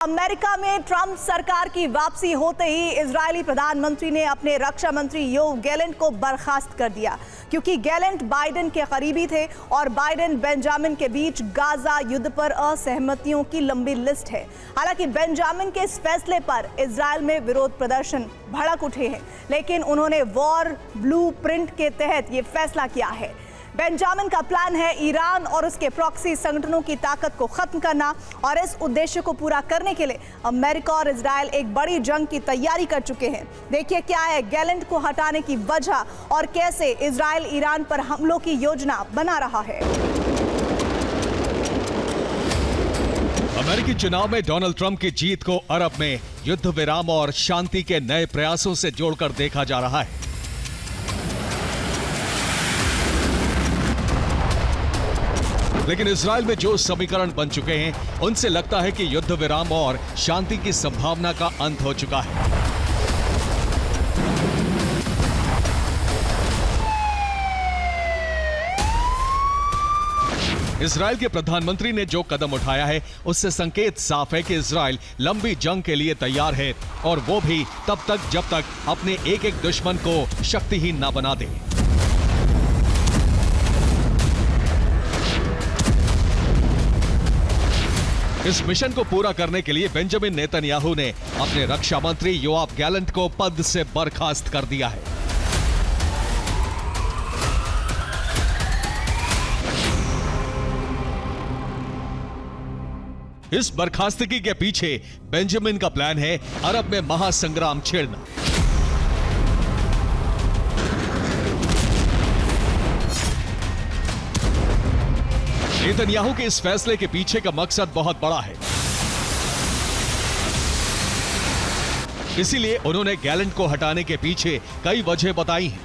America में Trump सरकार की वापसी होते ही इजरायली प्रधानमंत्री ने अपने रक्षा मंत्री योव गैलेंट को बर्खास्त कर दिया, क्योंकि गैलेंट बाइडेन के करीबी थे और बाइडेन बेंजामिन के बीच गाजा युद्ध पर असहमतियों की लंबी लिस्ट है। हालांकि बेंजामिन के इस फैसले पर इजरायल में विरोध प्रदर्शन भड़क उठे हैं, लेकिन उन्होंने वॉर ब्लूप्रिंट के तहत ये फैसला किया है। बेंजामिन का प्लान है ईरान और उसके प्रॉक्सी संगठनों की ताकत को खत्म करना, और इस उद्देश्य को पूरा करने के लिए अमेरिका और इजरायल एक बड़ी जंग की तैयारी कर चुके हैं। देखिए क्या है गैलेंट को हटाने की वजह और कैसे इजरायल ईरान पर हमलों की योजना बना रहा है। अमेरिकी चुनाव में डोनाल्ड ट्रंप की जीत को अरब में युद्ध विराम और शांति के नए प्रयासों से जोड़कर देखा जा रहा है। लेकिन इजरायल में जो समीकरण बन चुके हैं, उनसे लगता है कि युद्ध विराम और शांति की संभावना का अंत हो चुका है। इजरायल के प्रधानमंत्री ने जो कदम उठाया है, उससे संकेत साफ है कि इजरायल लंबी जंग के लिए तैयार है, और वो भी तब तक जब तक अपने एक एक दुश्मन को शक्तिहीन न बना दे। इस मिशन को पूरा करने के लिए बेंजामिन नेतन्याहू ने अपने रक्षा मंत्री योआव गैलेंट को पद से बर्खास्त कर दिया है। इस बर्खास्तगी के पीछे बेंजामिन का प्लान है अरब में महासंग्राम छेड़ना। नेतन्याहू के इस फैसले के पीछे का मकसद बहुत बड़ा है, इसीलिए उन्होंने गैलेंट को हटाने के पीछे कई वजह बताई हैं।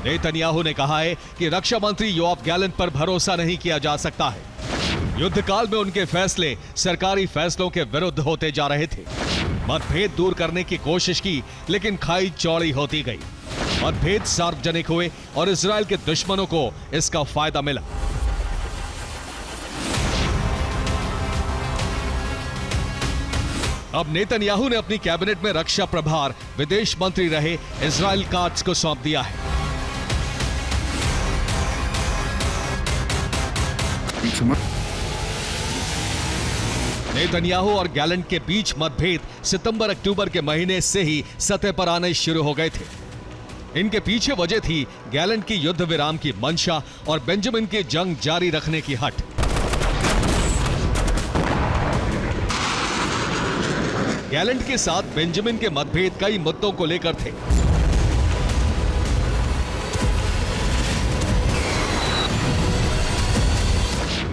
नेतन्याहू ने कहा है कि रक्षा मंत्री योआव गैलेंट पर भरोसा नहीं किया जा सकता है। युद्ध काल में उनके फैसले सरकारी फैसलों के विरुद्ध होते जा रहे थे। मतभेद दूर करने की कोशिश की, लेकिन खाई चौड़ी होती गई। मतभेद सार्वजनिक हुए और इजरायल के दुश्मनों को इसका फायदा मिला। अब नेतन्याहू ने अपनी कैबिनेट में रक्षा प्रभार विदेश मंत्री रहे इजराइल काट्ज को सौंप दिया है। नेतन्याहू और गैलेंट के बीच मतभेद सितंबर-अक्टूबर के महीने से ही सतह पर आने शुरू हो गए थे। इनके पीछे वजह थी गैलेंट की युद्ध विराम की मंशा और बेंजामिन की जंग जारी रखने की हट। गैलेंट के साथ बेंजामिन के मतभेद कई मुद्दों को लेकर थे।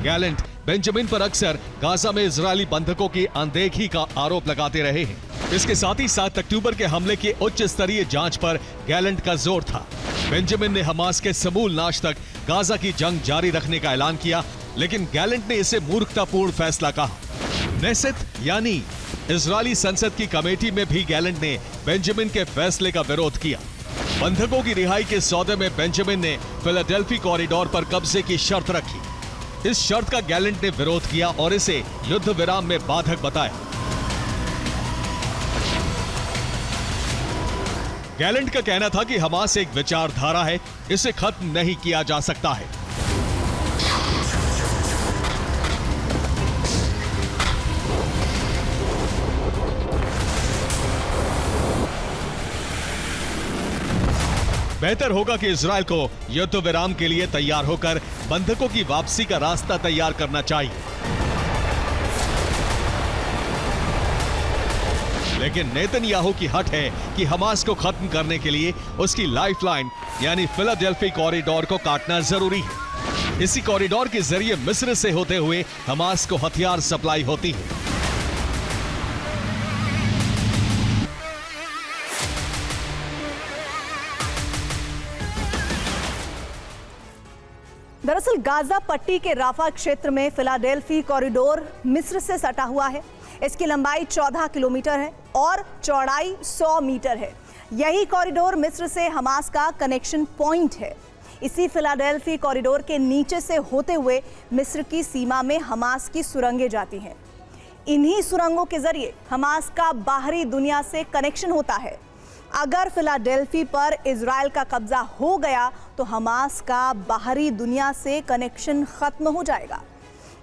गैलेंट बेंजामिन पर अक्सर गाजा में इजरायली बंधकों की अनदेखी का आरोप लगाते रहे हैं। इसके साथ ही 7 अक्टूबर के हमले की उच्च स्तरीय जांच पर गैलेंट का जोर था। बेंजामिन ने हमास के समूल नाश तक गाजा की जंग जारी रखने का ऐलान किया, लेकिन गैलेंट ने इसे मूर्खतापूर्ण फैसला कहा। नेसेट यानी इजरायली संसद की कमेटी में भी गैलेंट ने बेंजामिन के फैसले का विरोध किया। बंधकों की रिहाई के सौदे में बेंजामिन ने फिलाडेल्फी कॉरिडोर पर कब्जे की शर्त रखी। इस शर्त का गैलेंट ने विरोध किया और इसे युद्ध विराम में बाधक बताया। गैलेंट का कहना था कि हमास एक विचारधारा है, इसे खत्म नहीं किया जा सकता है। बेहतर होगा कि इजरायल को युद्ध विराम के लिए तैयार होकर बंधकों की वापसी का रास्ता तैयार करना चाहिए। लेकिन नेतन्याहू की हट है कि हमास को खत्म करने के लिए उसकी लाइफलाइन यानी फिलाडेल्फी कॉरिडोर को काटना जरूरी है। इसी कॉरिडोर के जरिए मिस्र से होते हुए हमास को हथियार सप्लाई होती है। दरअसल गाजा पट्टी के राफा क्षेत्र में फिलाडेल्फी कॉरिडोर मिस्र से सटा हुआ है। इसकी लंबाई 14 किलोमीटर है और चौड़ाई 100 मीटर है। यही कॉरिडोर मिस्र से हमास का कनेक्शन पॉइंट है। इसी फिलाडेल्फी कॉरिडोर के नीचे से होते हुए मिस्र की सीमा में हमास की सुरंगें जाती हैं। इन्हीं सुरंगों के जरिए हमास का बाहरी दुनिया से कनेक्शन होता है। अगर फिलाडेल्फी पर इजराइल का कब्जा हो गया तो हमास का बाहरी दुनिया से कनेक्शन खत्म हो जाएगा।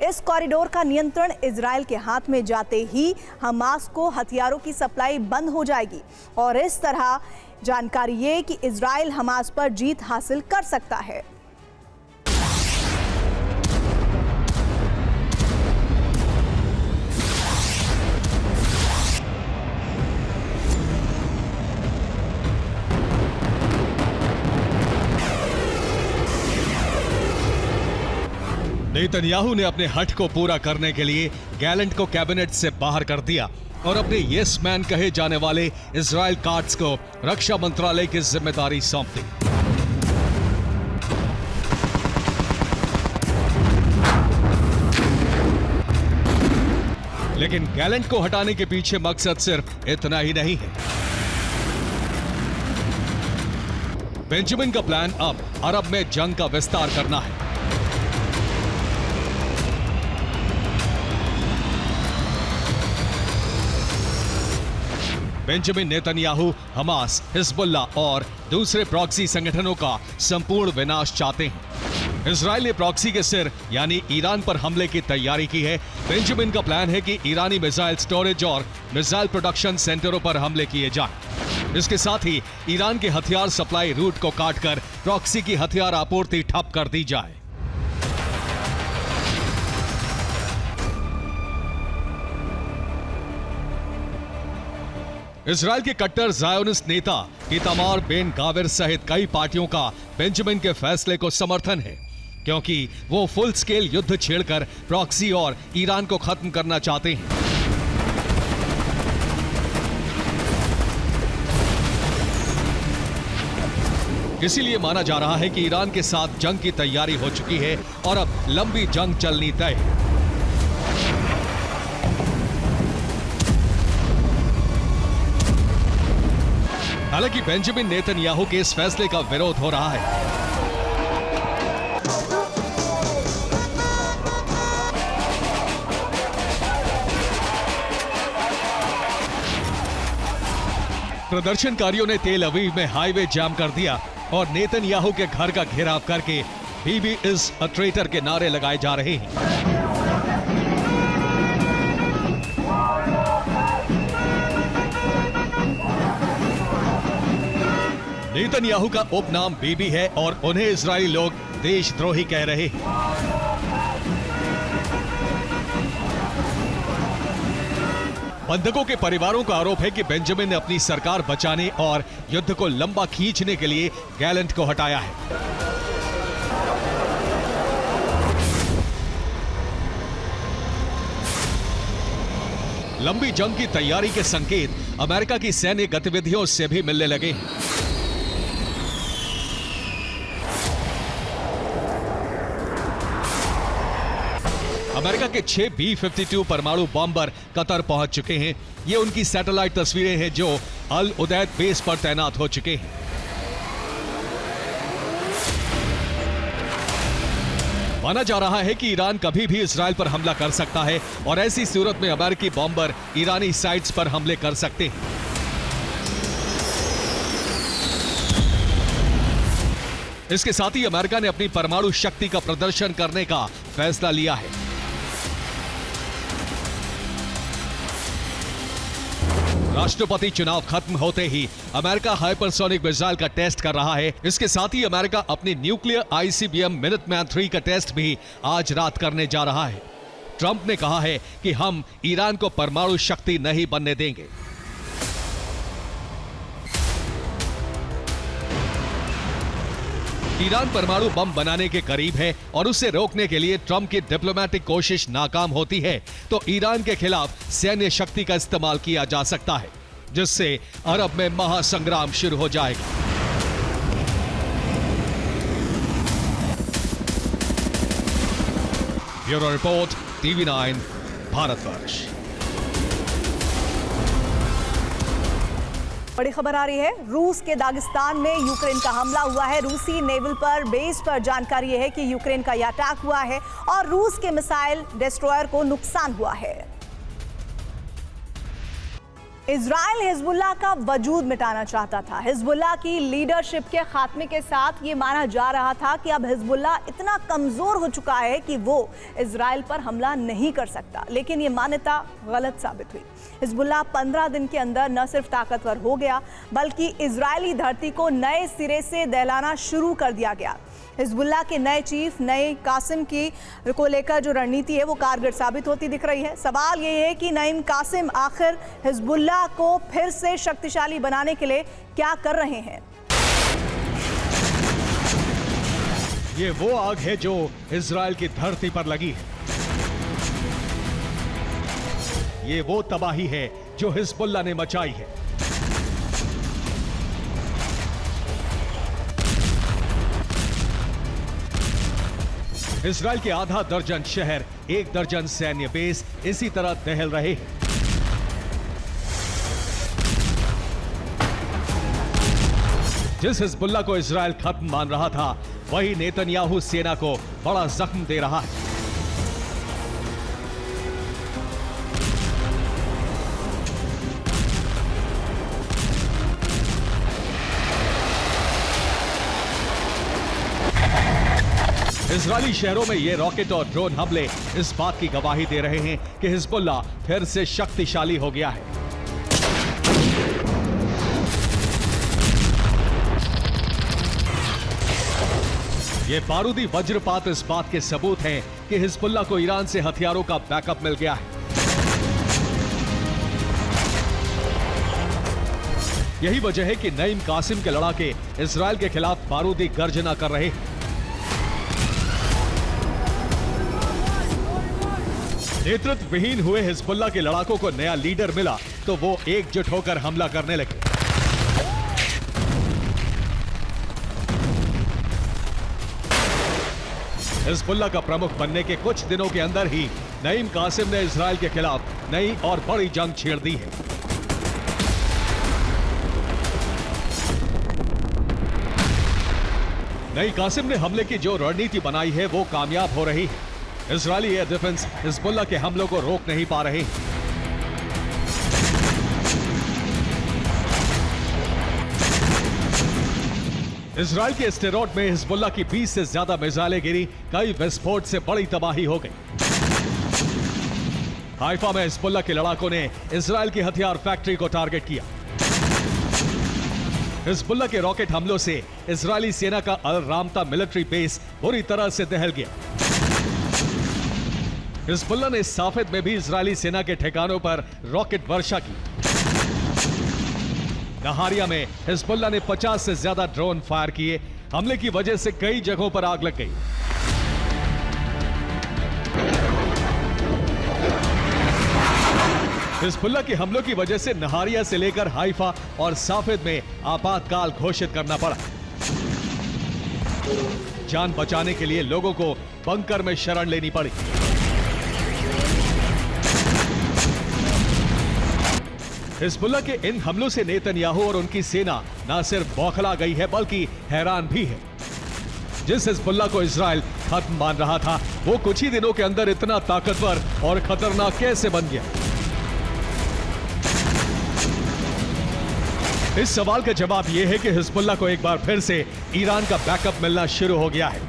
इस कॉरिडोर का नियंत्रण इजराइल के हाथ में जाते ही हमास को हथियारों की सप्लाई बंद हो जाएगी और इस तरह जानकारी ये कि इजराइल हमास पर जीत हासिल कर सकता है। नेतन्याहू ने अपने हठ को पूरा करने के लिए गैलेंट को कैबिनेट से बाहर कर दिया और अपने यस मैन कहे जाने वाले इजराइल काट्स को रक्षा मंत्रालय की जिम्मेदारी सौंप दी। लेकिन गैलेंट को हटाने के पीछे मकसद सिर्फ इतना ही नहीं है। बेंजामिन का प्लान अब अरब में जंग का विस्तार करना है। बेंजामिन नेतन्याहू हमास, हिजबुल्लाह और दूसरे प्रॉक्सी संगठनों का संपूर्ण विनाश चाहते हैं। इजराइल ने प्रॉक्सी के सिर यानी ईरान पर हमले की तैयारी की है। बेंजामिन का प्लान है कि ईरानी मिसाइल स्टोरेज और मिसाइल प्रोडक्शन सेंटरों पर हमले किए जाएं। इसके साथ ही ईरान के हथियार सप्लाई रूट को काटकर प्रॉक्सी की हथियार आपूर्ति ठप कर दी जाए। इजराइल के कट्टर ज़ायोनिस्ट नेता इतामार बेन गाविर सहित कई पार्टियों का बेंजामिन के फैसले को समर्थन है, क्योंकि वो फुल स्केल युद्ध छेड़कर प्रॉक्सी और ईरान को खत्म करना चाहते हैं। इसीलिए माना जा रहा है कि ईरान के साथ जंग की तैयारी हो चुकी है और अब लंबी जंग चलनी तय है। हालांकि बेंजामिन नेतन्याहू के इस फैसले का विरोध हो रहा है। प्रदर्शनकारियों ने तेल अवीव में हाईवे जाम कर दिया और नेतन्याहू के घर का घेराव करके बीबी इज अ ट्रेटर के नारे लगाए जा रहे हैं। नेतन्याहू का उपनाम बीबी है और उन्हें इजरायली लोग देशद्रोही कह रहे हैं। बंधकों के परिवारों का आरोप है कि बेंजामिन ने अपनी सरकार बचाने और युद्ध को लंबा खींचने के लिए गैलेंट को हटाया है। लंबी जंग की तैयारी के संकेत अमेरिका की सैन्य गतिविधियों से भी मिलने लगे हैं। अमेरिका के 6 B-52 परमाणु बॉम्बर कतर पहुंच चुके हैं। ये उनकी सैटेलाइट तस्वीरें हैं जो अल उदैद बेस पर तैनात हो चुके हैं। माना जा रहा है कि ईरान कभी भी इजराइल पर हमला कर सकता है और ऐसी सूरत में अमेरिकी बॉम्बर ईरानी साइट्स पर हमले कर सकते हैं। इसके साथ ही अमेरिका ने अपनी परमाणु शक्ति का प्रदर्शन करने का फैसला लिया है। राष्ट्रपति चुनाव खत्म होते ही अमेरिका हाइपरसोनिक मिसाइल का टेस्ट कर रहा है। इसके साथ ही अमेरिका अपनी न्यूक्लियर ICBM मिनटमैन 3 का टेस्ट भी आज रात करने जा रहा है। ट्रंप ने कहा है कि हम ईरान को परमाणु शक्ति नहीं बनने देंगे। ईरान परमाणु बम बनाने के करीब है और उसे रोकने के लिए ट्रंप की डिप्लोमेटिक कोशिश नाकाम होती है तो ईरान के खिलाफ सैन्य शक्ति का इस्तेमाल किया जा सकता है, जिससे अरब में महासंग्राम शुरू हो जाएगा। Bureau report, TV9 Bharatvarsh. बड़ी खबर आ रही है, रूस के दागिस्तान में यूक्रेन का हमला हुआ है। रूसी नेवल पर बेस पर जानकारी है कि यूक्रेन का यह अटैक हुआ है और रूस के मिसाइल डिस्ट्रॉयर को नुकसान हुआ है। इजराइल हिजबुल्लाह का वजूद मिटाना चाहता था। हिजबुल्लाह की लीडरशिप के खात्मे के साथ ये माना जा रहा था कि अब हिजबुल्लाह इतना कमजोर हो चुका है कि वो इजराइल पर हमला नहीं कर सकता, लेकिन ये मान्यता गलत साबित हुई। हिजबुल्लाह 15 दिन के अंदर न सिर्फ ताकतवर हो गया, बल्कि इजरायली धरती को नए सिरे से दहलाना शुरू कर दिया गया। हिजबुल्लाह के नए चीफ नईम कासिम की को लेकर जो रणनीति है वो कारगर साबित होती दिख रही है। सवाल ये है कि नईम कासिम आखिर हिजबुल्लाह को फिर से शक्तिशाली बनाने के लिए क्या कर रहे हैं। ये वो आग है जो इजराइल की धरती पर लगी है। ये वो तबाही है जो हिजबुल्लाह ने मचाई है। इजराइल के आधा दर्जन शहर, 1 दर्जन सैन्य बेस इसी तरह दहल रहे हैं। जिस हिजबुल्लाह को इजराइल खत्म मान रहा था, वही नेतन्याहू सेना को बड़ा जख्म दे रहा है। इजरायली शहरों में ये रॉकेट और ड्रोन हमले इस बात की गवाही दे रहे हैं कि हिजबुल्लाह फिर से शक्तिशाली हो गया है। ये बारूदी वज्रपात इस बात के सबूत हैं कि हिजबुल्लाह को ईरान से हथियारों का बैकअप मिल गया है। यही वजह है कि नईम कासिम के लड़ाके इजराइल के खिलाफ बारूदी गर्जना कर रहे हैं। नेतृत्व विहीन हुए हिजबुल्लाह के लड़ाकों को नया लीडर मिला तो वो एकजुट होकर हमला करने लगे। हिजबुल्लाह का प्रमुख बनने के कुछ दिनों के अंदर ही नईम कासिम ने इजराइल के खिलाफ नई और बड़ी जंग छेड़ दी है। नई कासिम ने हमले की जो रणनीति बनाई है वो कामयाब हो रही है। इजरायली एयर डिफेंस हिजबुल्लाह के हमलों को रोक नहीं पा रहे। इजराइल के स्टेरोड में हिजबुल्लाह की 20 से ज्यादा मिसाइलें गिरी, कई विस्फोट से बड़ी तबाही हो गई। हाइफा में हिजबुल्लाह के लड़ाकों ने इजराइल की हथियार फैक्ट्री को टारगेट किया। हिजबुल्लाह के रॉकेट हमलों से इजरायली सेना का अल रामता मिलिट्री बेस बुरी तरह से दहल गया। हिजबुल्लाह ने साफेद में भी इजरायली सेना के ठिकानों पर रॉकेट वर्षा की। नहारिया में हिजबुल्लाह ने 50 से ज्यादा ड्रोन फायर किए। हमले की वजह से कई जगहों पर आग लग गई। हिजबुल्लाह के हमलों की वजह से नहारिया से लेकर हाइफा और साफेद में आपातकाल घोषित करना पड़ा। जान बचाने के लिए लोगों को बंकर में शरण लेनी पड़ी। हिजबुल्लाह के इन हमलों से नेतन्याहू और उनकी सेना न सिर्फ बौखला गई है बल्कि हैरान भी है। जिस हिजबुल्लाह को इजराइल खत्म मान रहा था, वो कुछ ही दिनों के अंदर इतना ताकतवर और खतरनाक कैसे बन गया? इस सवाल का जवाब यह है कि हिजबुल्लाह को एक बार फिर से ईरान का बैकअप मिलना शुरू हो गया है।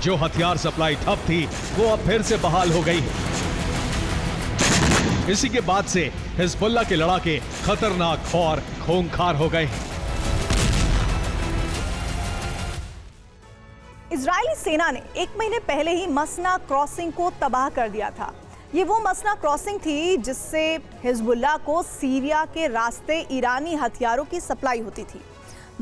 जो हथियार सप्लाई ठप थी, वो अब फिर से बहाल हो गई है। इसी के बाद से हिजबुल्लाह के लड़ाके खतरनाक और खूंखार हो गए हैं। इजरायली सेना ने 1 महीने पहले ही मसना क्रॉसिंग को तबाह कर दिया था। ये वो मसना क्रॉसिंग थी जिससे हिजबुल्लाह को सीरिया के रास्ते ईरानी हथियारों की सप्लाई होती थी।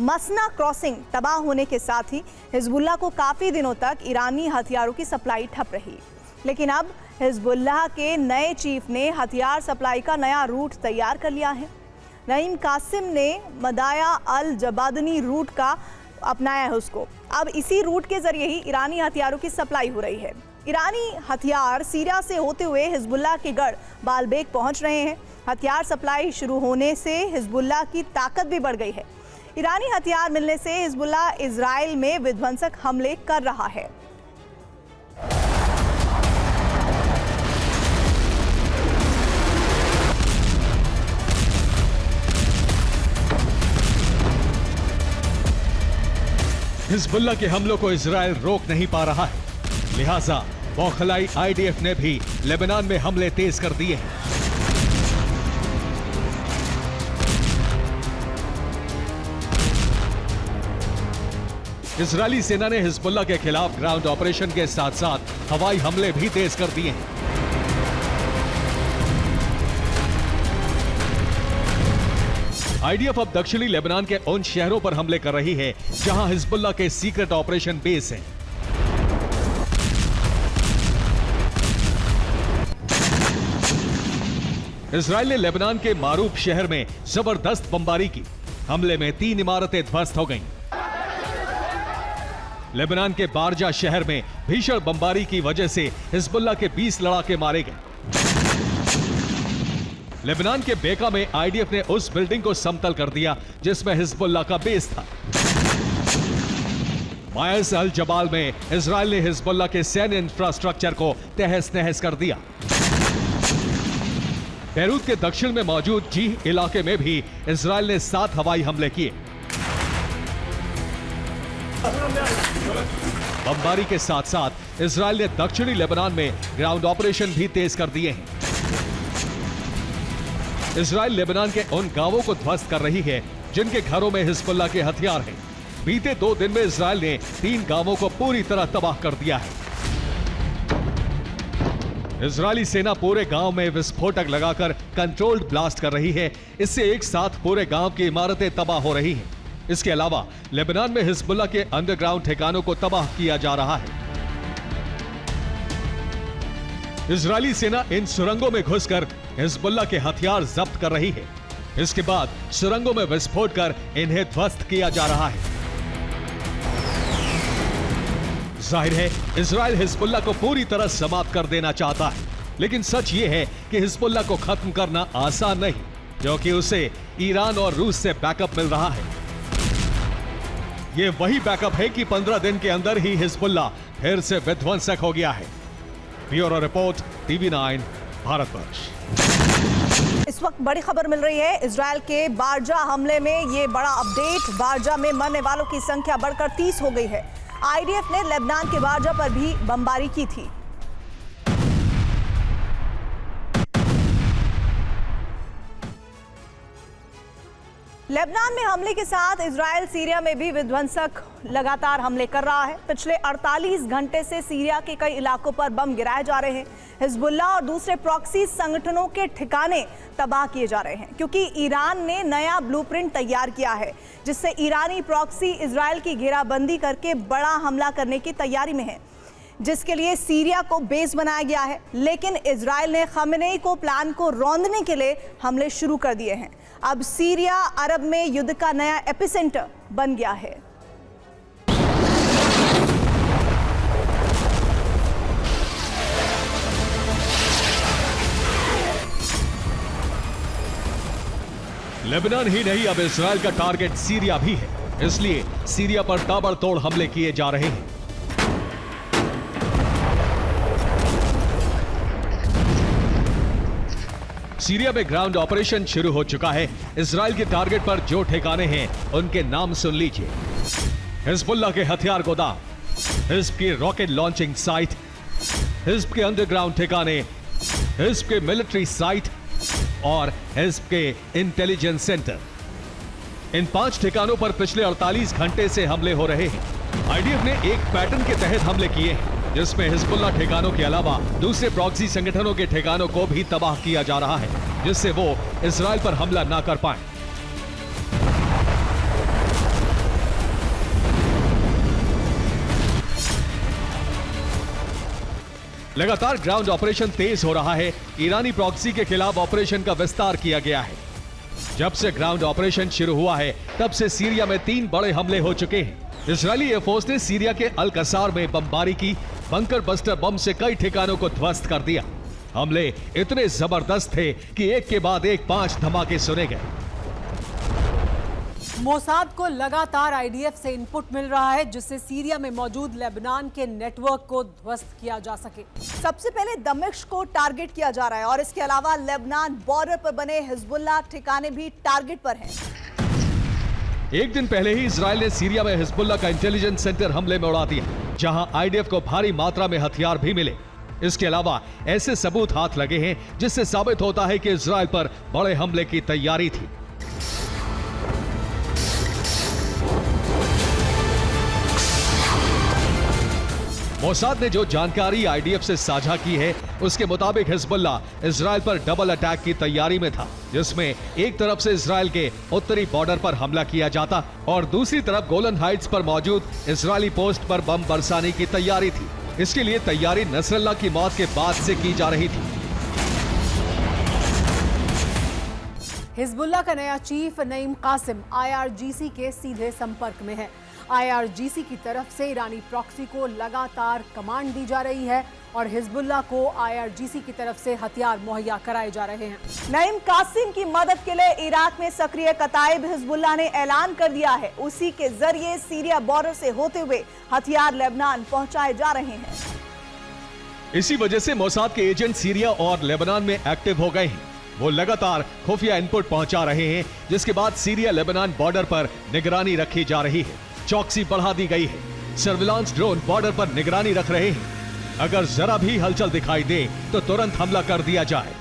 मसना क्रॉसिंग तबाह होने के साथ ही हिजबुल्लाह को काफ़ी दिनों तक ईरानी हथियारों की सप्लाई ठप रही। लेकिन अब हिजबुल्लाह के नए चीफ ने हथियार सप्लाई का नया रूट तैयार कर लिया है। नईम कासिम ने मदाया अल जबादनी रूट का अपनाया है उसको। अब इसी रूट के जरिए ही ईरानी हथियारों की सप्लाई हो रही है। ईरानी हथियार सीरिया से होते हुए हिजबुल्लाह के गढ़ बालबेक पहुंच रहे हैं। हथियार सप्लाई शुरू होने से हिजबुल्लाह की ताकत भी बढ़ गई है। ईरानी हथियार मिलने से हिजबुल्लाह इजराइल में विध्वंसक हमले कर रहा है। हिजबुल्लाह के हमलों को इजराइल रोक नहीं पा रहा है, लिहाजा बौखलाई आईडीएफ ने भी लेबनान में हमले तेज कर दिए हैं। इजरायली सेना ने हिजबुल्लाह के खिलाफ ग्राउंड ऑपरेशन के साथ साथ हवाई हमले भी तेज कर दिए हैं। आईडीएफ अब दक्षिणी लेबनान के उन शहरों पर हमले कर रही है जहां हिजबुल्लाह के सीक्रेट ऑपरेशन बेस हैं। इजरायल ने लेबनान के मारूफ शहर में जबरदस्त बमबारी की। हमले में 3 इमारतें ध्वस्त हो गईं। लेबनान के बारजा शहर में भीषण बमबारी की वजह से हिजबुल्लाह के 20 लड़ाके मारे गए। लेबनान के बेका में आईडीएफ ने उस बिल्डिंग को समतल कर दिया जिसमें हिजबुल्लाह का बेस था। मायस अल जबाल में इजरायल ने हिजबुल्लाह के सैन्य इंफ्रास्ट्रक्चर को तहस नहस कर दिया। बैरूत के दक्षिण में मौजूद जीह इलाके में भी इजरायल ने 7 हवाई हमले किए। बमबारी के साथ साथ इजरायल ने दक्षिणी लेबनान में ग्राउंड ऑपरेशन भी तेज कर दिए हैं। इजरायल लेबनान के उन गांवों को ध्वस्त कर रही है जिनके घरों में हिजबुल्लाह के हथियार हैं। बीते 2 दिन में इजरायल ने 3 गांवों को पूरी तरह तबाह कर दिया है। इजरायली सेना पूरे गांव में विस्फोटक लगाकर कंट्रोल्ड ब्लास्ट कर रही है। इससे एक साथ पूरे गांव की इमारतें तबाह हो रही हैं। इसके अलावा लेबनान में हिजबुल्लाह के अंडरग्राउंड ठिकानों को तबाह किया जा रहा है। इजरायली सेना इन सुरंगों में घुसकर हिजबुल्लाह के हथियार जब्त कर रही है। इसके बाद सुरंगों में विस्फोट कर इन्हें ध्वस्त किया जा रहा है। जाहिर है इजरायल हिजबुल्लाह को पूरी तरह समाप्त कर देना चाहता है, लेकिन सच ये है कि हिजबुल्लाह को खत्म करना आसान नहीं, क्योंकि उसे ईरान और रूस से बैकअप मिल रहा है। ये वही बैकअप है कि 15 दिन के अंदर ही हिजबुल्लाह फिर से विध्वंसक हो गया है। Bureau report, TV9 Bharatvarsh. इस वक्त बड़ी खबर मिल रही है इजरायल के बारजा हमले में। ये बड़ा अपडेट, बारजा में मरने वालों की संख्या बढ़कर 30 हो गई है। आईडीएफ ने लेबनान के बारजा पर भी बमबारी की थी। लेबनान में हमले के साथ इजरायल सीरिया में भी विध्वंसक लगातार हमले कर रहा है। पिछले 48 घंटे से सीरिया के कई इलाकों पर बम गिराए जा रहे हैं। हिजबुल्लाह और दूसरे प्रॉक्सी संगठनों के ठिकाने तबाह किए जा रहे हैं, क्योंकि ईरान ने नया ब्लूप्रिंट तैयार किया है जिससे ईरानी प्रॉक्सी इजरायल की घेराबंदी करके बड़ा हमला करने की तैयारी में है, जिसके लिए सीरिया को बेस बनाया गया है। लेकिन इजरायल ने खमेनेई को प्लान को रौंदने के लिए हमले शुरू कर दिए हैं। अब सीरिया अरब में युद्ध का नया एपिसेंटर बन गया है। लेबनान ही नहीं, अब इजरायल का टारगेट सीरिया भी है, इसलिए सीरिया पर ताबड़तोड़ हमले किए जा रहे हैं। सीरिया में ग्राउंड ऑपरेशन शुरू हो चुका है। इजरायल के टारगेट पर जो ठिकाने हैं उनके नाम सुन लीजिए। हिजबुल्लाह के हथियार गोदाम, हिज्ब की रॉकेट लॉन्चिंग साइट, हिज्ब के अंडरग्राउंड ठिकाने, हिज्ब के मिलिट्री साइट और हिज्ब के इंटेलिजेंस सेंटर। इन 5 ठिकानों पर पिछले 48 घंटे से हमले हो रहे हैं। आईडीएफ ने एक पैटर्न के तहत हमले किए हैं, जिसमें हिजबुल्लाह ठिकानों के अलावा दूसरे प्रॉक्सी संगठनों के ठिकानों को भी तबाह किया जा रहा है, जिससे वो इजरायल पर हमला ना कर पाए। लगातार ग्राउंड ऑपरेशन तेज हो रहा है। ईरानी प्रॉक्सी के खिलाफ ऑपरेशन का विस्तार किया गया है। जब से ग्राउंड ऑपरेशन शुरू हुआ है तब से सीरिया में 3 बड़े हमले हो चुके हैं। इजरायली एयरफोर्स ने सीरिया के अल कसार में बमबारी की, बंकर बस्टर बम से कई ठिकानों को ध्वस्त कर दिया। हमले इतने जबरदस्त थे कि एक के बाद एक 5 धमाके सुने गए। मोसाद को लगातार आईडीएफ से इनपुट मिल रहा है, जिससे सीरिया में मौजूद लेबनान के नेटवर्क को ध्वस्त किया जा सके। सबसे पहले दमिश्क को टारगेट किया जा रहा है और इसके अलावा लेबनान बॉर्डर पर बने हिजबुल्लाह ठिकाने भी टारगेट पर हैं। एक दिन पहले ही इजराइल ने सीरिया में हिजबुल्लाह का इंटेलिजेंस सेंटर हमले में उड़ा दिया, जहां आईडीएफ को भारी मात्रा में हथियार भी मिले। इसके अलावा ऐसे सबूत हाथ लगे हैं जिससे साबित होता है कि इजराइल पर बड़े हमले की तैयारी थी। मोसाद ने जो जानकारी आईडीएफ से साझा की है, उसके मुताबिक हिजबुल्लाह इजराइल पर डबल अटैक की तैयारी में था, जिसमें एक तरफ से इजराइल के उत्तरी बॉर्डर पर हमला किया जाता और दूसरी तरफ गोलन हाइट्स पर मौजूद इजरायली पोस्ट पर बम बरसाने की तैयारी थी। इसके लिए तैयारी नसरल्लाह की मौत के बाद से की जा रही थी। हिजबुल्लाह का नया चीफ नईम कासिम आईआरजीसी के सीधे संपर्क में है। आईआरजीसी की तरफ से ईरानी प्रॉक्सी को लगातार कमांड दी जा रही है और हिजबुल्लाह को आईआरजीसी की तरफ से हथियार मुहैया कराए जा रहे हैं। नईम कासिम की मदद के लिए इराक में सक्रिय कताइब हिजबुल्लाह ने ऐलान कर दिया है। उसी के जरिए सीरिया बॉर्डर से होते हुए हथियार लेबनान पहुंचाए जा रहे हैं। इसी वजह से मोसाद के एजेंट सीरिया और लेबनान में एक्टिव हो गए हैं। वो लगातार खुफिया इनपुट पहुंचा रहे हैं, जिसके बाद सीरिया लेबनान बॉर्डर पर निगरानी रखी जा रही है। चौकसी बढ़ा दी गई है। सर्विलांस ड्रोन बॉर्डर पर निगरानी रख रहे हैं। अगर जरा भी हलचल दिखाई दे तो तुरंत हमला कर दिया जाए।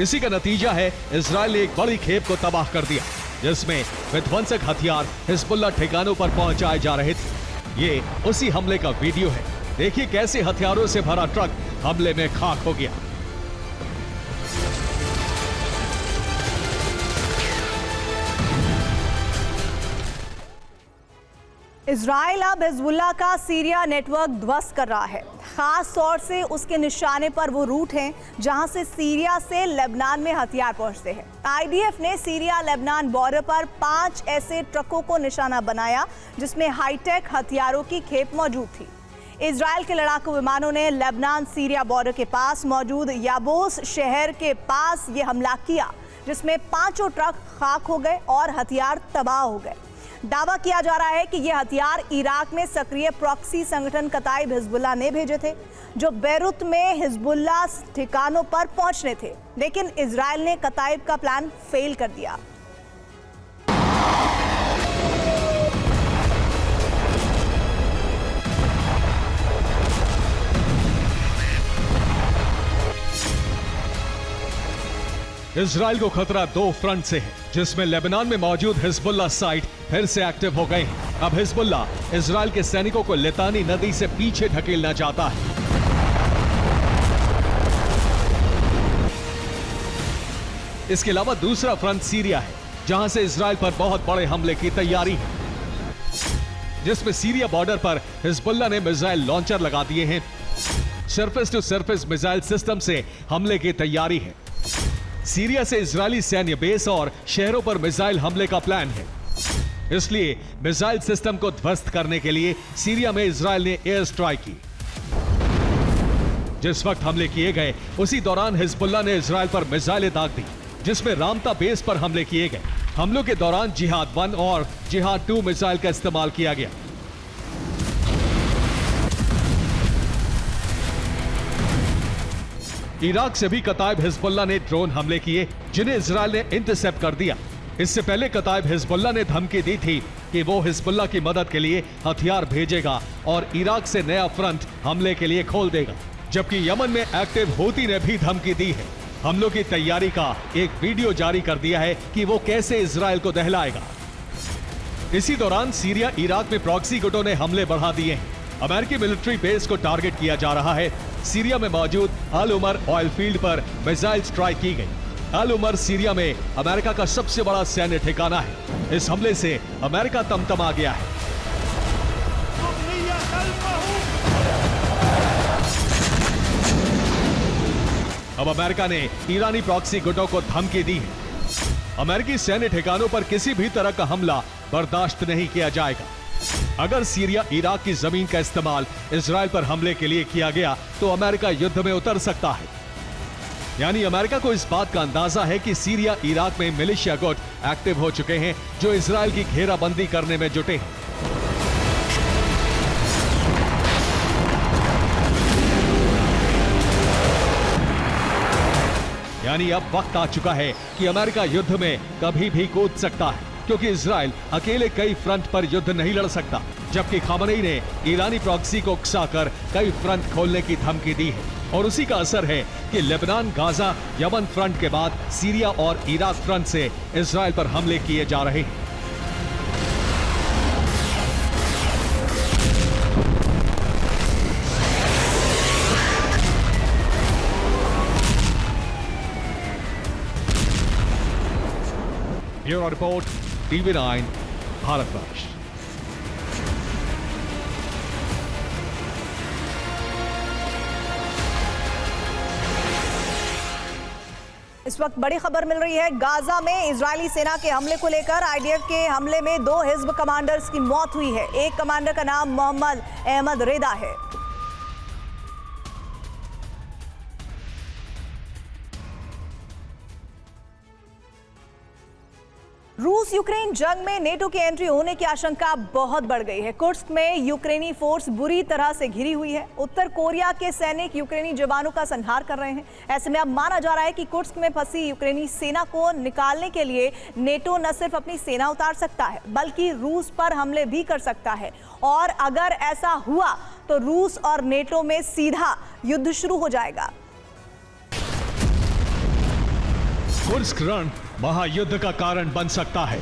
इसी का नतीजा है इजराइल ने एक बड़ी खेप को तबाह कर दिया, जिसमें विध्वंसक हथियार हिजबुल्लाह ठिकानों पर पहुंचाए जा रहे थे। ये उसी हमले का वीडियो है। देखिए कैसे हथियारों से भरा ट्रक हमले में खाक हो गया। इजराइल अब हिजबुल्लाह का सीरिया नेटवर्क ध्वस्त कर रहा है। खास तौर से उसके निशाने पर वो रूट हैं जहां से सीरिया से लेबनान में हथियार पहुंचते हैं। आईडीएफ ने सीरिया लेबनान बॉर्डर पर 5 ऐसे ट्रकों को निशाना बनाया जिसमें हाईटेक हथियारों की खेप मौजूद थी। इजराइल के लड़ाकू विमानों ने लेबनान सीरिया बॉर्डर के पास मौजूद याबोस शहर के पास ये हमला किया, जिसमें 5 ट्रक खाक हो गए और हथियार तबाह हो गए। दावा किया जा रहा है कि ये हथियार इराक में सक्रिय प्रॉक्सी संगठन कताइब हिजबुल्लाह ने भेजे थे, जो बैरूत में हिजबुल्लाह ठिकानों पर पहुंचने थे, लेकिन इजराइल ने कताइब का प्लान फेल कर दिया। इजराइल को खतरा 2 फ्रंट से है, जिसमें लेबनान में मौजूद हिजबुल्लाह साइट फिर से एक्टिव हो गए हैं। अब हिजबुल्लाह इजराइल के सैनिकों को लितानी नदी से पीछे ढकेलना चाहता है। इसके अलावा दूसरा फ्रंट सीरिया है, जहां से इजराइल पर बहुत बड़े हमले की तैयारी है, जिसमें सीरिया बॉर्डर पर हिजबुल्लाह ने मिसाइल लॉन्चर लगा दिए हैं। Surface to surface missile system से हमले की तैयारी है। सीरिया से इजरायली सैन्य बेस और शहरों पर मिसाइल हमले का प्लान है। इसलिए मिसाइल सिस्टम को ध्वस्त करने के लिए सीरिया में इजराइल ने एयर स्ट्राइक की। जिस वक्त हमले किए गए उसी दौरान हिजबुल्लाह ने इजराइल पर मिसाइलें दाग दी, जिसमें रामता बेस पर हमले किए गए। हमलों के दौरान जिहाद 1 और जिहाद 2 मिसाइल का इस्तेमाल किया गया। इराक से भी कताइब हिजबुल्लाह ने ड्रोन हमले किए, जिन्हें इजराइल ने इंटरसेप्ट कर दिया। इससे पहले कताइब हिजबुल्लाह ने धमकी दी थी कि वो हिजबुल्लाह की मदद के लिए हथियार भेजेगा और इराक से नया फ्रंट हमले के लिए खोल देगा। जबकि यमन में एक्टिव हूती ने भी धमकी दी है। हमलों की तैयारी का एक वीडियो जारी कर दिया है कि वो कैसे इजराइल को दहलाएगा। इसी दौरान सीरिया इराक में प्रॉक्सी गुटों ने हमले बढ़ा दिए हैं। अमेरिकी मिलिट्री बेस को टारगेट किया जा रहा है। सीरिया में मौजूद अल उमर ऑयल फील्ड पर मिसाइल स्ट्राइक की गई। अल उमर सीरिया में अमेरिका का सबसे बड़ा सैन्य ठिकाना है। इस हमले से अमेरिका तमतमा गया है। अब अमेरिका ने ईरानी प्रॉक्सी गुटों को धमकी दी है। अमेरिकी सैन्य ठिकानों पर किसी भी तरह का हमला बर्दाश्त नहीं किया जाएगा। अगर सीरिया इराक की जमीन का इस्तेमाल इजराइल पर हमले के लिए किया गया तो अमेरिका युद्ध में उतर सकता है। यानी अमेरिका को इस बात का अंदाजा है कि सीरिया इराक में मिलिशिया गुट एक्टिव हो चुके हैं जो इजराइल की घेराबंदी करने में जुटे हैं। यानी अब वक्त आ चुका है कि अमेरिका युद्ध में कभी भी कूद सकता है, क्योंकि इजराइल अकेले कई फ्रंट पर युद्ध नहीं लड़ सकता। जबकि खामनेई ने ईरानी प्रॉक्सी को उकसाकर कई फ्रंट खोलने की धमकी दी है और उसी का असर है कि लेबनान, गाजा, यमन फ्रंट के बाद सीरिया और इराक फ्रंट से इजराइल पर हमले किए जा रहे हैं। Bureau report, TV9, Bharatvarsh. इस वक्त बड़ी खबर मिल रही है गाजा में इजरायली सेना के हमले को लेकर। आईडीएफ के हमले में 2 हिज्ब कमांडर्स की मौत हुई है। एक कमांडर का नाम मोहम्मद अहमद रेदा है। रूस यूक्रेन जंग में नेटो की एंट्री होने की आशंका बहुत बढ़ गई है। कुर्स्क में यूक्रेनी फोर्स बुरी तरह से घिरी हुई है। उत्तर कोरिया के सैनिक यूक्रेनी जवानों का संहार कर रहे हैं। ऐसे में अब माना जा रहा है कि कुर्स्क में फंसी यूक्रेनी सेना को निकालने के लिए नेटो न सिर्फ अपनी सेना उतार सकता है बल्कि रूस पर हमले भी कर सकता है। और अगर ऐसा हुआ तो रूस और नेटो में सीधा युद्ध शुरू हो जाएगा। कुर्स्क रण महायुद्ध का कारण बन सकता है।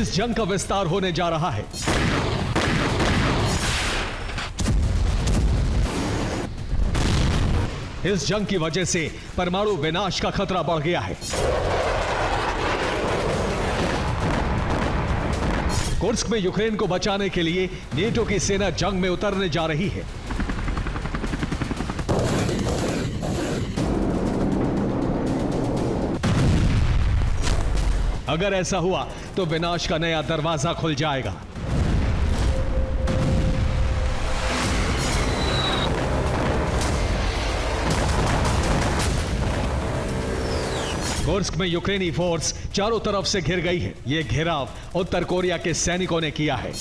इस जंग का विस्तार होने जा रहा है। इस जंग की वजह से परमाणु विनाश का खतरा बढ़ गया है। कुर्स्क में यूक्रेन को बचाने के लिए नेटो की सेना जंग में उतरने जा रही है। अगर ऐसा हुआ तो विनाश का नया दरवाजा खुल जाएगा। कुर्स्क में यूक्रेनी फोर्स चारों तरफ से घिर गई है। यह घेराव उत्तर कोरिया के सैनिकों ने किया है।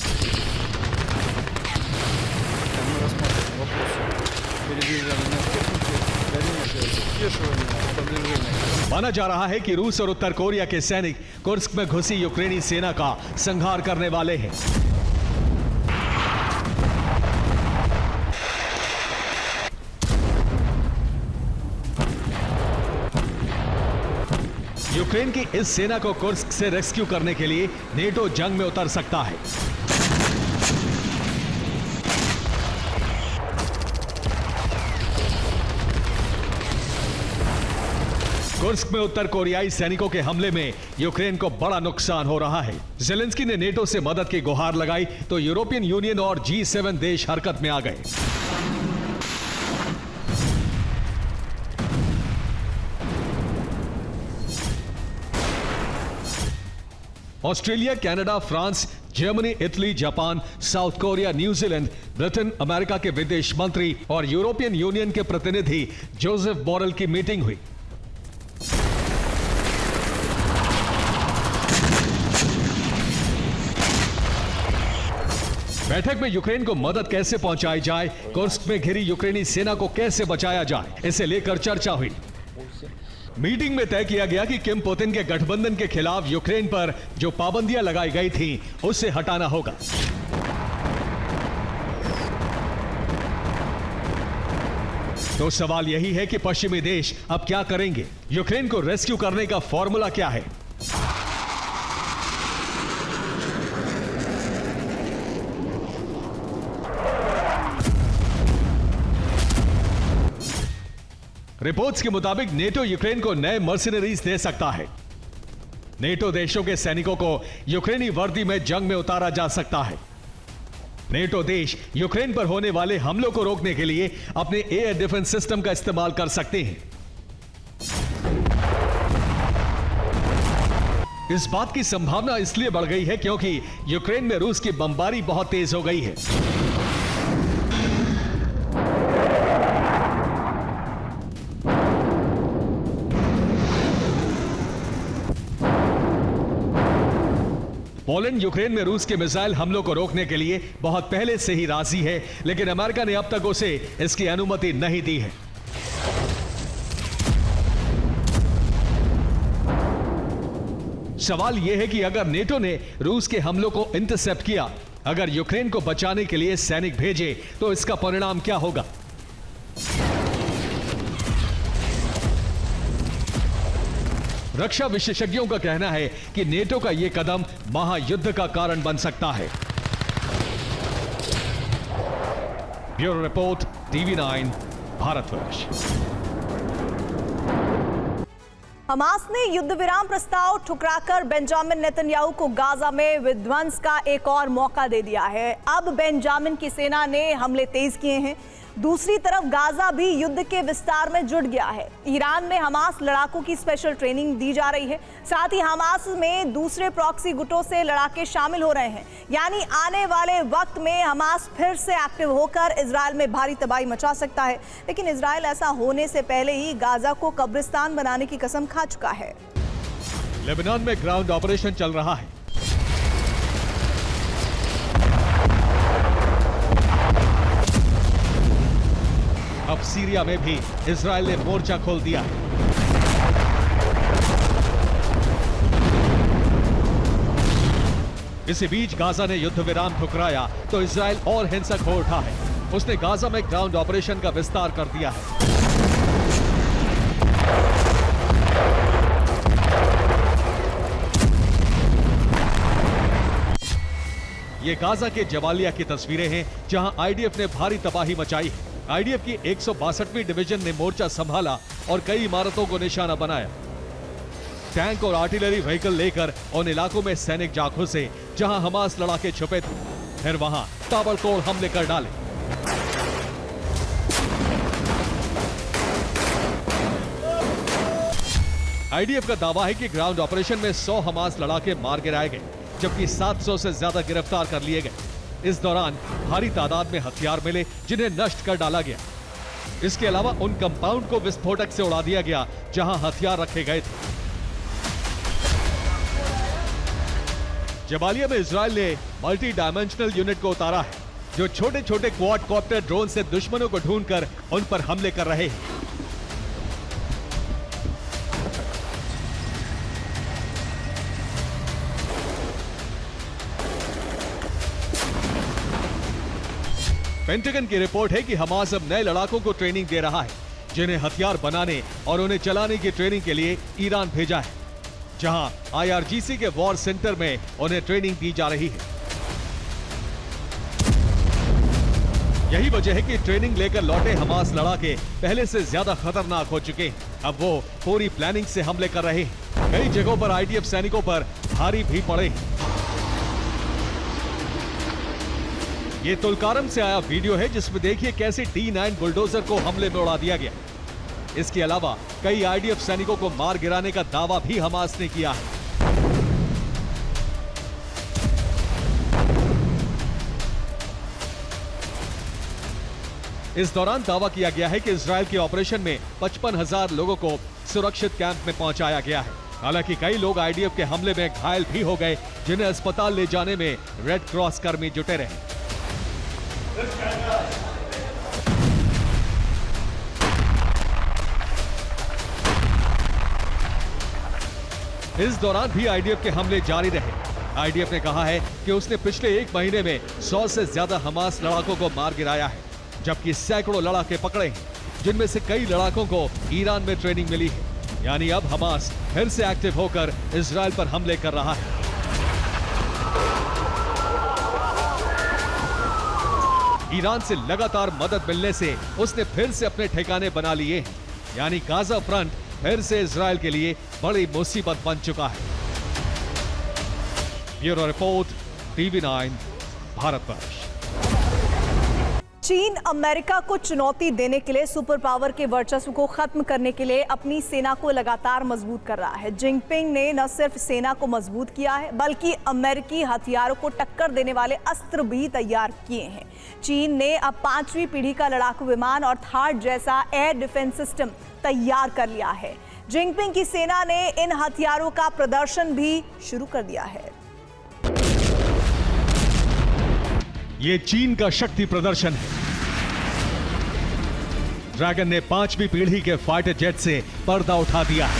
माना जा रहा है कि रूस और उत्तर कोरिया के सैनिक कुर्स्क में घुसी यूक्रेनी सेना का संहार करने वाले हैं। यूक्रेन की इस सेना को कुर्स्क से रेस्क्यू करने के लिए नेटो जंग में उतर सकता है। कुर्स्क में उत्तर कोरियाई सैनिकों के हमले में यूक्रेन को बड़ा नुकसान हो रहा है। ज़ेलेंस्की ने नेटो से मदद की गुहार लगाई तो यूरोपियन यूनियन और G7 देश हरकत में आ गए। Australia, Canada, France, Germany, Italy, Japan, south Korea, New Zealand, Britain, America के विदेश मंत्री और यूरोपियन यूनियन के प्रतिनिधि जोसेफ बोरेल की मीटिंग हुई। बैठक में यूक्रेन को मदद कैसे पहुंचाई जाए, कुर्स्क में घिरी यूक्रेनी सेना को कैसे बचाया जाए, इसे लेकर चर्चा हुई। मीटिंग में तय किया गया कि किम पुतिन के गठबंधन के खिलाफ यूक्रेन पर जो पाबंदियां लगाई गई थीं, उसे हटाना होगा। तो सवाल यही है कि पश्चिमी देश अब क्या करेंगे? यूक्रेन को रेस्क्यू करने का फॉर्मूला क्या है? रिपोर्ट्स के मुताबिक नेटो यूक्रेन को नए मर्सिनरीज दे सकता है। नेटो देशों के सैनिकों को यूक्रेनी वर्दी में जंग में उतारा जा सकता है। नेटो देश यूक्रेन पर होने वाले हमलों को रोकने के लिए अपने एयर डिफेंस सिस्टम का इस्तेमाल कर सकते हैं। इस बात की संभावना इसलिए बढ़ गई है क्योंकि यूक्रेन में रूस की बमबारी बहुत तेज हो गई है। पोलैंड यूक्रेन में रूस के मिसाइल हमलों को रोकने के लिए बहुत पहले से ही राजी है, लेकिन अमेरिका ने अब तक उसे इसकी अनुमति नहीं दी है। सवाल यह है कि अगर नेटो ने रूस के हमलों को इंटरसेप्ट किया, अगर यूक्रेन को बचाने के लिए सैनिक भेजे, तो इसका परिणाम क्या होगा? रक्षा विशेषज्ञों का कहना है कि नेटो का यह कदम महायुद्ध का कारण बन सकता है। Bureau report, TV9 Bharatvarsh. Hamas ने युद्ध विराम प्रस्ताव ठुकराकर बेंजामिन नेतन्याहू को गाजा में विध्वंस का एक और मौका दे दिया है। अब बेंजामिन की सेना ने हमले तेज किए हैं। दूसरी तरफ गाजा भी युद्ध के विस्तार में जुट गया है। ईरान में हमास लड़ाकों की स्पेशल ट्रेनिंग दी जा रही है। साथ ही हमास में दूसरे प्रॉक्सी गुटों से लड़ाके शामिल हो रहे हैं। यानी आने वाले वक्त में हमास फिर से एक्टिव होकर इजराइल में भारी तबाही मचा सकता है। लेकिन इजराइल ऐसा होने से पहले ही गाजा को कब्रिस्तान बनाने की कसम खा चुका है। लेबनान में ग्राउंड ऑपरेशन चल रहा है। अब सीरिया में भी इजराइल ने मोर्चा खोल दिया है। इसी बीच गाजा ने युद्ध विराम ठुकराया तो इजराइल और हिंसक हो उठा है। उसने गाजा में ग्राउंड ऑपरेशन का विस्तार कर दिया है। ये गाजा के जवालिया की तस्वीरें हैं, जहां आईडीएफ ने भारी तबाही मचाई है। आईडीएफ की 162वीं डिवीजन ने मोर्चा संभाला और कई इमारतों को निशाना बनाया। टैंक और आर्टिलरी व्हीकल लेकर उन इलाकों में सैनिक जा घुसे जहां हमास लड़ाके छुपे थे। फिर वहां ताबड़तोड़ हमले कर डाले। आईडीएफ का दावा है कि ग्राउंड ऑपरेशन में 100 हमास लड़ाके मार गिराए गए, जबकि 700 से ज्यादा गिरफ्तार कर लिए गए। इस दौरान भारी तादाद में हथियार मिले जिन्हें नष्ट कर डाला गया। इसके अलावा उन कंपाउंड को विस्फोटक से उड़ा दिया गया जहां हथियार रखे गए थे। जबालिया में इजराइल ने मल्टी डायमेंशनल यूनिट को उतारा है, जो छोटे छोटे क्वाडकॉप्टर ड्रोन से दुश्मनों को ढूंढकर उन पर हमले कर रहे हैं। पेंटागन की रिपोर्ट है कि हमास अब नए लड़ाकों को ट्रेनिंग दे रहा है, जिन्हें हथियार बनाने और उन्हें चलाने की ट्रेनिंग के लिए ईरान भेजा है, जहां IRGC के वॉर सेंटर में उन्हें ट्रेनिंग दी जा रही है। यही वजह है कि ट्रेनिंग लेकर लौटे हमास लड़ाके पहले से ज्यादा खतरनाक हो चुके हैं। अब वो पूरी प्लानिंग से हमले कर रहे हैं। कई जगहों पर आईडीएफ सैनिकों पर भारी भी पड़े हैं। ये तुलकारम से आया वीडियो है, जिसमें देखिए कैसे D9 बुलडोजर को हमले में उड़ा दिया गया। इसके अलावा कई आईडीएफ सैनिकों को मार गिराने का दावा भी हमास ने किया है। इस दौरान दावा किया गया है कि इजराइल के ऑपरेशन में 55,000 लोगों को सुरक्षित कैंप में पहुंचाया गया है। हालांकि कई लोग आईडीएफ के हमले में घायल भी हो गए, जिन्हें अस्पताल ले जाने में रेड क्रॉस कर्मी जुटे रहे। इस दौरान भी आईडीएफ के हमले जारी रहे। आईडीएफ ने कहा है कि उसने पिछले एक महीने में 100 से ज्यादा हमास लड़ाकों को मार गिराया है, जबकि सैकड़ों लड़ाके पकड़े हैं, जिनमें से कई लड़ाकों को ईरान में ट्रेनिंग मिली है। यानी अब हमास फिर से एक्टिव होकर इजराइल पर हमले कर रहा है। ईरान से लगातार मदद मिलने से उसने फिर से अपने ठिकाने बना लिए हैं। यानी गाजा फ्रंट फिर से इजराइल के लिए बड़ी मुसीबत बन चुका है। Bureau report, TV9 Bharatvarsh. चीन अमेरिका को चुनौती देने के लिए सुपर पावर के वर्चस्व को खत्म करने के लिए अपनी सेना को लगातार मजबूत कर रहा है। जिनपिंग ने न सिर्फ सेना को मजबूत किया है बल्कि अमेरिकी हथियारों को टक्कर देने वाले अस्त्र भी तैयार किए हैं। चीन ने अब 5वीं पीढ़ी का लड़ाकू विमान और थार्ड जैसा एयर डिफेंस सिस्टम तैयार कर लिया है। जिनपिंग की सेना ने इन हथियारों का प्रदर्शन भी शुरू कर दिया है। ये चीन का शक्ति प्रदर्शन है। ड्रैगन ने 5वीं पीढ़ी के फाइटर जेट से पर्दा उठा दिया है।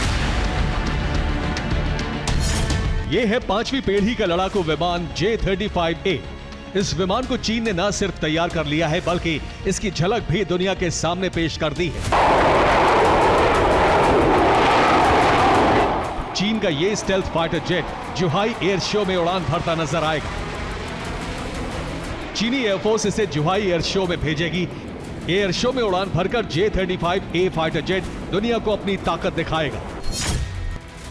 यह है 5वीं पीढ़ी का लड़ाकू विमान J-35A। इस विमान को चीन ने न सिर्फ तैयार कर लिया है बल्कि इसकी झलक भी दुनिया के सामने पेश कर दी है। चीन का यह stealth fighter jet जुहाई air show में उड़ान भरता नजर आएगा। चीनी एयरफोर्स इसे जुहाई एयर शो में भेजेगी। एयर शो में उड़ान भरकर J-35A फाइटर जेट दुनिया को अपनी ताकत दिखाएगा।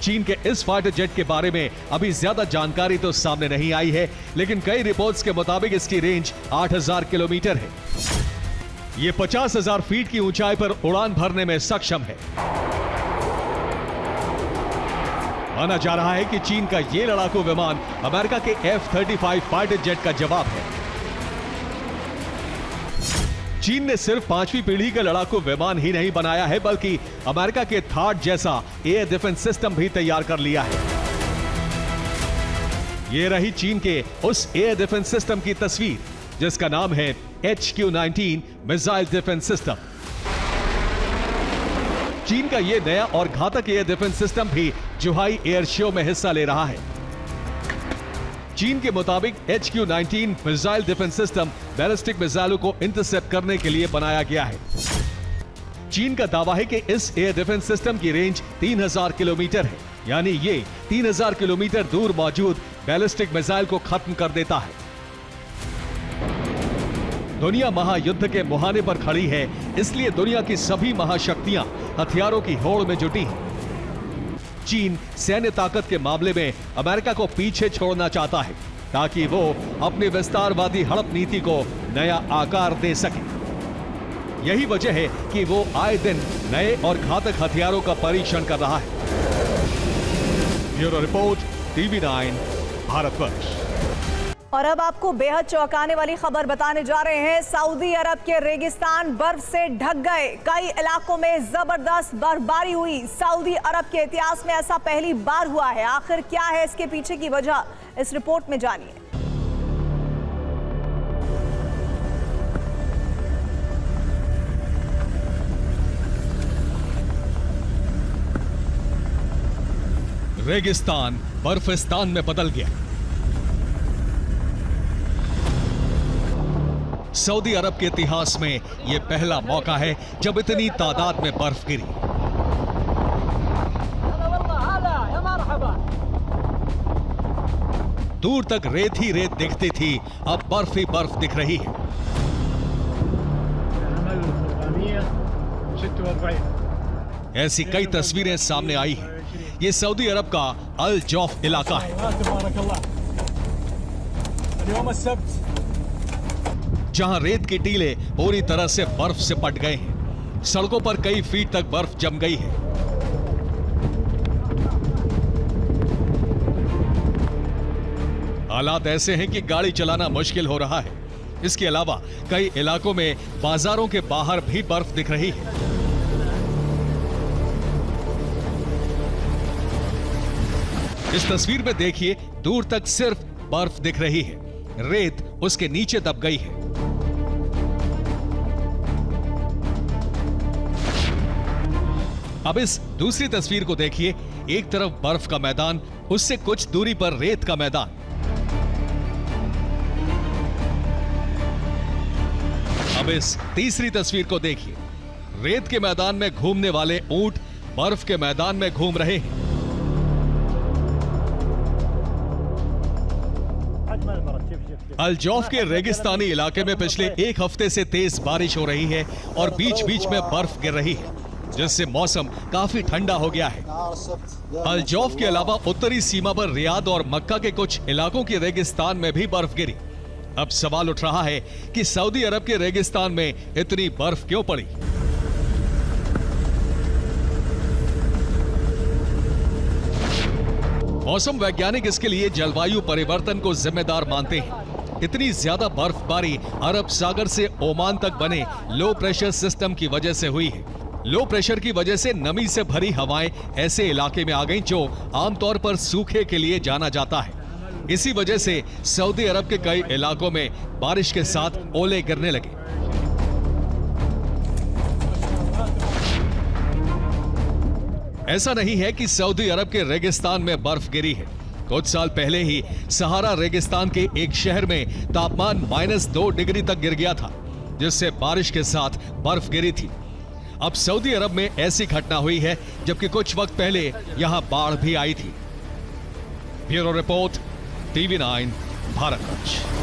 चीन के इस फाइटर जेट के बारे में अभी ज्यादा जानकारी तो सामने नहीं आई है, लेकिन कई रिपोर्ट्स के मुताबिक इसकी रेंज 8000 किलोमीटर है। यह 50,000 फीट की ऊंचाई पर उड़ान भरने में सक्षम है। माना जा रहा है कि चीन का यह लड़ाकू विमान अमेरिका के F-35 फाइटर जेट का जवाब है। चीन ने सिर्फ 5वीं पीढ़ी का लड़ाकू विमान ही नहीं बनाया है बल्कि अमेरिका के थार्ड जैसा एयर डिफेंस सिस्टम भी तैयार कर लिया है। यह रही चीन के उस एयर डिफेंस सिस्टम की तस्वीर जिसका नाम है HQ-19 मिसाइल डिफेंस सिस्टम। चीन का यह नया और घातक एयर डिफेंस सिस्टम भी जुहाई एयर शो में हिस्सा ले रहा है। चीन के मुताबिक HQ-19 missile defence system ballistic मिसाइलों को इंटरसेप्ट करने के लिए बनाया गया है। चीन का दावा है कि इस एयर डिफेंस सिस्टम की रेंज 3000 किलोमीटर है, यानी ये 3000 किलोमीटर दूर मौजूद बैलिस्टिक मिसाइल को खत्म कर देता है। दुनिया महायुद्ध के मुहाने पर खड़ी है, इसलिए दुनिया की सभी महाशक्तियां हथियारों की होड़ में जुटी हैं। चीन सैन्य ताकत के मामले में अमेरिका को पीछे छोड़ना चाहता है ताकि वो अपनी विस्तारवादी हड़प नीति को नया आकार दे सके। यही वजह है कि वो आए दिन नए और घातक हथियारों का परीक्षण कर रहा है। Bureau report, TV9 Bharatvarsh. और अब आपको बेहद चौंकाने वाली खबर बताने जा रहे हैं। सऊदी अरब के रेगिस्तान बर्फ से ढक गए। कई इलाकों में जबरदस्त बर्फबारी हुई। सऊदी अरब के इतिहास में ऐसा पहली बार हुआ है। आखिर क्या है इसके पीछे की वजह, इस रिपोर्ट में जानिए। रेगिस्तान बर्फिस्तान में बदल गया। सऊदी अरब के इतिहास में यह पहला मौका है जब इतनी तादाद में बर्फ गिरी। दूर तक रेत ही रेत दिखती थी, अब बर्फ ही बर्फ दिख रही है। ऐसी कई तस्वीरें सामने आई हैं। ये सऊदी अरब का अल जौफ इलाका है, जहां रेत के टीले पूरी तरह से बर्फ से पट गए हैं। सड़कों पर कई फीट तक बर्फ जम गई है। हालात ऐसे हैं कि गाड़ी चलाना मुश्किल हो रहा है। इसके अलावा कई इलाकों में बाजारों के बाहर भी बर्फ दिख रही है। इस तस्वीर में देखिए, दूर तक सिर्फ बर्फ दिख रही है, रेत उसके नीचे दब गई है। अब इस दूसरी तस्वीर को देखिए, एक तरफ बर्फ का मैदान, उससे कुछ दूरी पर रेत का मैदान। अब इस तीसरी तस्वीर को देखिए, रेत के मैदान में घूमने वाले ऊंट बर्फ के मैदान में घूम रहे हैं। अल जौफ के रेगिस्तानी इलाके में पिछले एक हफ्ते से तेज बारिश हो रही है और बीच बीच में बर्फ गिर रही है, जिससे मौसम काफी ठंडा हो गया है। अल जौफ के अलावा उत्तरी सीमा पर रियाद और मक्का के कुछ इलाकों के रेगिस्तान में भी बर्फ गिरी। अब सवाल उठ रहा है कि सऊदी अरब के रेगिस्तान में इतनी बर्फ क्यों पड़ी। मौसम वैज्ञानिक इसके लिए जलवायु परिवर्तन को जिम्मेदार मानते हैं। इतनी ज्यादा बर्फबारी अरब सागर से ओमान तक बने लो प्रेशर सिस्टम की वजह से हुई है। लो प्रेशर की वजह से नमी से भरी हवाएं ऐसे इलाके में आ गईं जो आमतौर पर सूखे के लिए जाना जाता है। इसी वजह से सऊदी अरब के कई इलाकों में बारिश के साथ ओले गिरने लगे। ऐसा नहीं है कि सऊदी अरब के रेगिस्तान में बर्फ गिरी है। कुछ साल पहले ही सहारा रेगिस्तान के एक शहर में तापमान -2 डिग्री तक गिर गया था, जिससे बारिश के साथ बर्फ गिरी थी। अब सऊदी अरब में ऐसी घटना हुई है, जबकि कुछ वक्त पहले यहां बाढ़ भी आई थी। Bureau report, TV9 Bharat.